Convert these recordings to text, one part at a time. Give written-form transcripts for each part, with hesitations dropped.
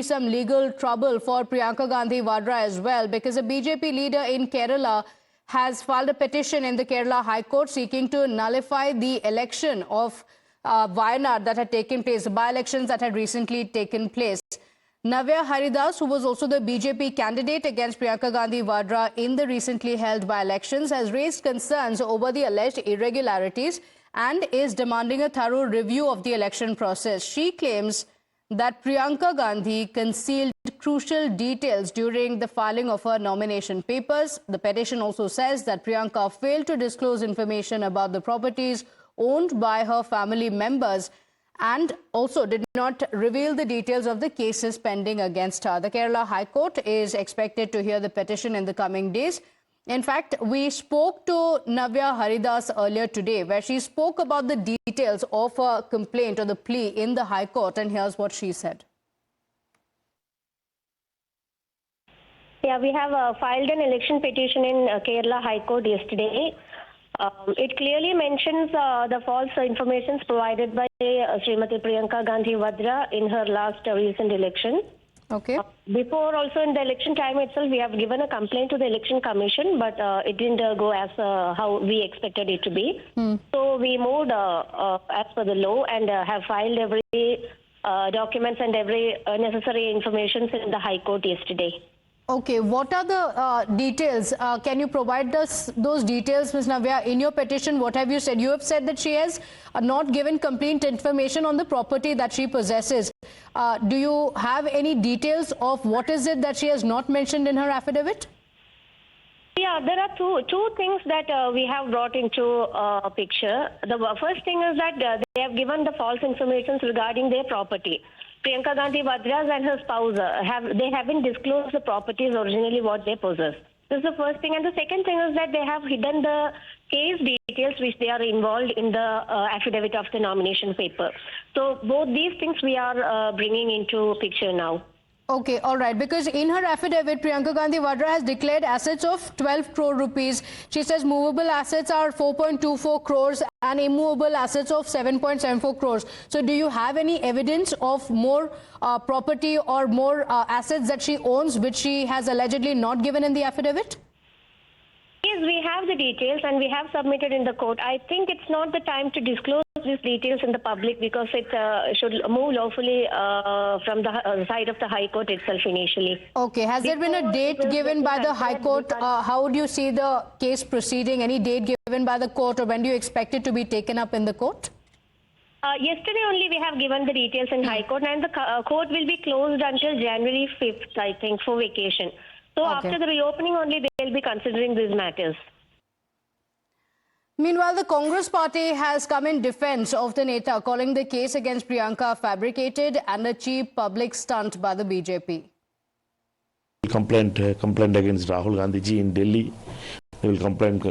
some legal trouble for Priyanka Gandhi Vadra as well, because a BJP leader in Kerala has filed a petition in the Kerala High Court seeking to nullify the election of Wayanad that had taken place, the by-elections that had recently taken place. Navya Haridas, who was also the BJP candidate against Priyanka Gandhi Vadra in the recently held by-elections, has raised concerns over the alleged irregularities and is demanding a thorough review of the election process. She claims that Priyanka Gandhi concealed crucial details during the filing of her nomination papers. The petition also says that Priyanka failed to disclose information about the properties owned by her family members and also did not reveal the details of the cases pending against her. The Kerala High Court is expected to hear the petition in the coming days. In fact, we spoke to Navya Haridas earlier today, where she spoke about the details of her complaint or the plea in the High Court, and here's what she said. Yeah, we have filed an election petition in Kerala High Court yesterday. It clearly mentions the false information provided by Srimati Priyanka Gandhi Vadra in her last recent election. Okay. Before also in the election time itself, we have given a complaint to the Election Commission, but it didn't go as how we expected it to be. So we moved as per the law and have filed every documents and every necessary information in the High Court yesterday. Okay, what are the details? Can you provide us those details, Ms. Navya? In your petition, what have you said? You have said that she has not given complete information on the property that she possesses. Do you have any details of what is it that she has not mentioned in her affidavit? Yeah, there are two things that we have brought into picture. The first thing is that they have given the false information regarding their property. Priyanka Gandhi Vadra and her spouse they haven't disclosed the properties originally what they possess. This is the first thing, and the second thing is that they have hidden the case details which they are involved in the affidavit of the nomination paper. So both these things we are bringing into picture now. Okay, all right. Because in her affidavit, Priyanka Gandhi Vadra has declared assets of 12 crore rupees. She says movable assets are 4.24 crores and immovable assets of 7.74 crores. So do you have any evidence of more property or more assets that she owns, which she has allegedly not given in the affidavit? Yes, we have the details and we have submitted in the court. I think it's not the time to disclose these details in the public because it should move lawfully from the side of the High Court itself initially. Okay. Has there been a date given by the High Court? How would you see the case proceeding? Any date given by the court, or when do you expect it to be taken up in the court? Yesterday only we have given the details in High Court, and the court will be closed until January 5th, I think, for vacation. So Okay. After the reopening only they will be considering these matters. Meanwhile, the Congress party has come in defense of the Neta, calling the case against Priyanka fabricated and a cheap public stunt by the BJP. Complaint against Rahul Gandhi ji in Delhi. They will complaint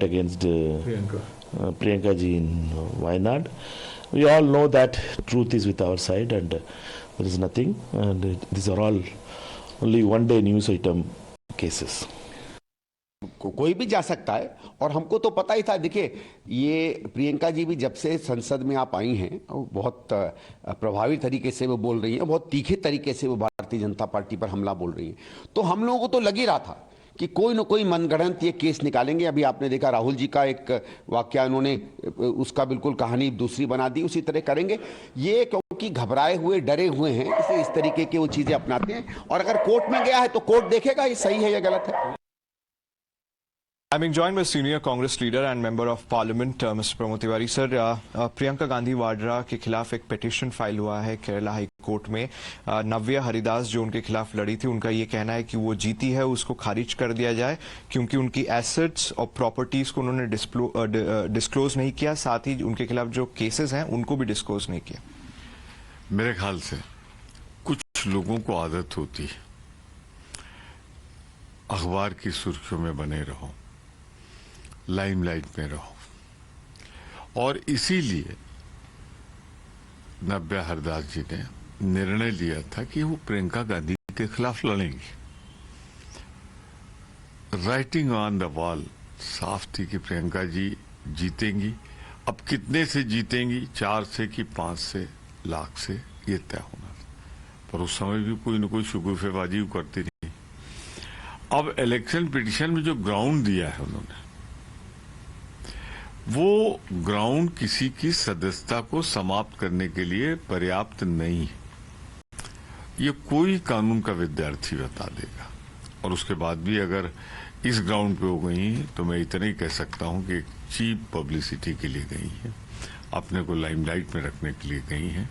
against Priyanka ji in Wayanad. We all know that truth is with our side and there is nothing, and these are all only one-day news item cases. कोई भी जा सकता है और हमको तो पता ही था। देखिए, ये प्रियंका जी भी जब से संसद में आप आई हैं बहुत प्रभावी तरीके से वो बोल रही हैं, बहुत तीखे तरीके से वो भारतीय जनता पार्टी पर हमला बोल रही हैं। तो हम लोगों को तो लग ही रहा था कि कोई न कोई मनगढ़ंत ये केस निकालेंगे। अभी आपने देखा राहुल जी का एक वाकया, उन्होंने उसका बिल्कुल कहानी दूसरी बना दी, उसी तरह करेंगे ये, क्योंकि घबराए हुए डरे हुए हैं इसलिए इस तरीके की वो चीजें अपनाते हैं। और अगर कोर्ट में गया है तो कोर्ट देखेगा ये सही है या गलत है। I'm being joined by senior Congress leader and member of Parliament, Mr. Pramod Tiwari. Sir, Priyanka Gandhi Vadra के खिलाफ एक पिटीशन फाइल हुआ है केरला हाई कोर्ट में। नव्या हरिदास जो उनके खिलाफ लड़ी थी, उनका ये कहना है कि वो जीती है, उसको खारिज कर दिया जाए क्योंकि उनकी एसेट्स और प्रॉपर्टीज को उन्होंने डिस्क्लोज नहीं किया, साथ ही उनके खिलाफ जो केसेस हैं उनको भी डिस्क्लोज नहीं किया। मेरे ख्याल से कुछ लोगों को आदत होती है अखबार की सुर्खियों में बने रहो, लाइमलाइट में रहो, और इसीलिए नव्या हरदास जी ने निर्णय लिया था कि वो प्रियंका गांधी के खिलाफ लड़ेंगी। राइटिंग ऑन द वॉल साफ थी कि प्रियंका जी जीतेंगी। अब कितने से जीतेंगी, 4 से कि 5 से, लाख से, ये तय होना। पर उस समय भी कोई न कोई शुगुफेबाजी करती रही। अब इलेक्शन पिटीशन में जो ग्राउंड दिया है उन्होंने, वो ग्राउंड किसी की सदस्यता को समाप्त करने के लिए पर्याप्त नहीं है। ये कोई कानून का विद्यार्थी बता देगा। और उसके बाद भी अगर इस ग्राउंड पे हो गई तो मैं इतना ही कह सकता हूं कि एक चीप पब्लिसिटी के लिए गई है, अपने को लाइमलाइट में रखने के लिए गई है।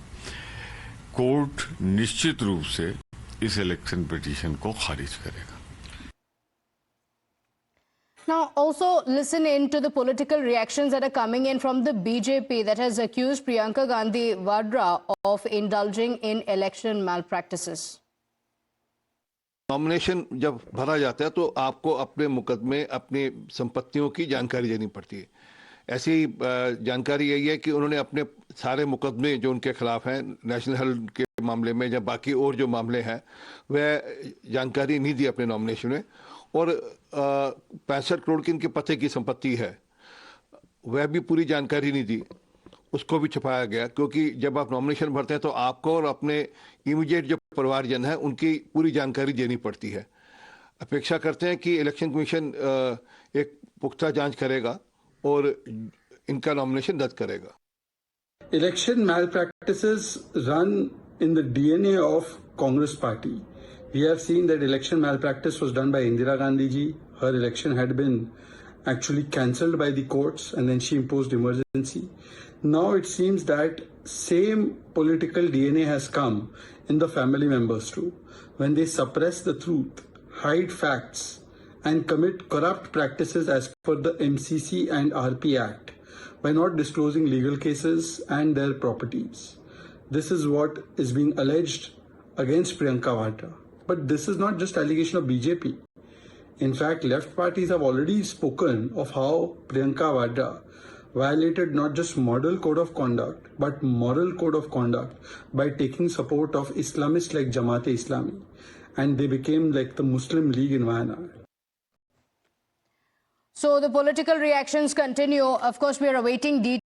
कोर्ट निश्चित रूप से इस इलेक्शन पिटीशन को खारिज करेगा। Now, also listen in to the political reactions that are coming in from the BJP that has accused Priyanka Gandhi Vadra of indulging in election malpractices. Nomination जब भरा जाता है तो आपको अपने मुकदमे, अपनी संपत्तियों की जानकारी देनी पड़ती है। ऐसी जानकारी यही है कि उन्होंने अपने सारे मुकदमे जो उनके खिलाफ हैं, नेशनल हेल्थ के मामले में या बाकी और जो मामले हैं, वह जानकारी नहीं दी अपने नॉमिनेशन में। और 65 करोड़ की इनके पते की संपत्ति है, वह भी पूरी जानकारी नहीं दी, उसको भी छुपाया गया। क्योंकि जब आप नॉमिनेशन भरते हैं तो आपको और अपने इमीडिएट जो परिवारजन है उनकी पूरी जानकारी देनी पड़ती है। अपेक्षा करते हैं कि इलेक्शन कमीशन एक पुख्ता जांच करेगा और इनका नॉमिनेशन रद्द करेगा। Election malpractices run in the DNA of Congress party. We have seen that election malpractice was done by Indira Gandhi ji. Her election had been actually cancelled by the courts and then she imposed emergency. Now it seems that same political DNA has come in the family members too. When they suppress the truth, hide facts and commit corrupt practices as per the MCC and RP Act by not disclosing legal cases and their properties. This is what is being alleged against Priyanka Vadra. But this is not just allegation of BJP. In fact, left parties have already spoken of how Priyanka Vadra violated not just model code of conduct, but moral code of conduct by taking support of Islamists like Jamaat-e-Islami. And they became like the Muslim League in Wayanad. So the political reactions continue. Of course, we are awaiting details.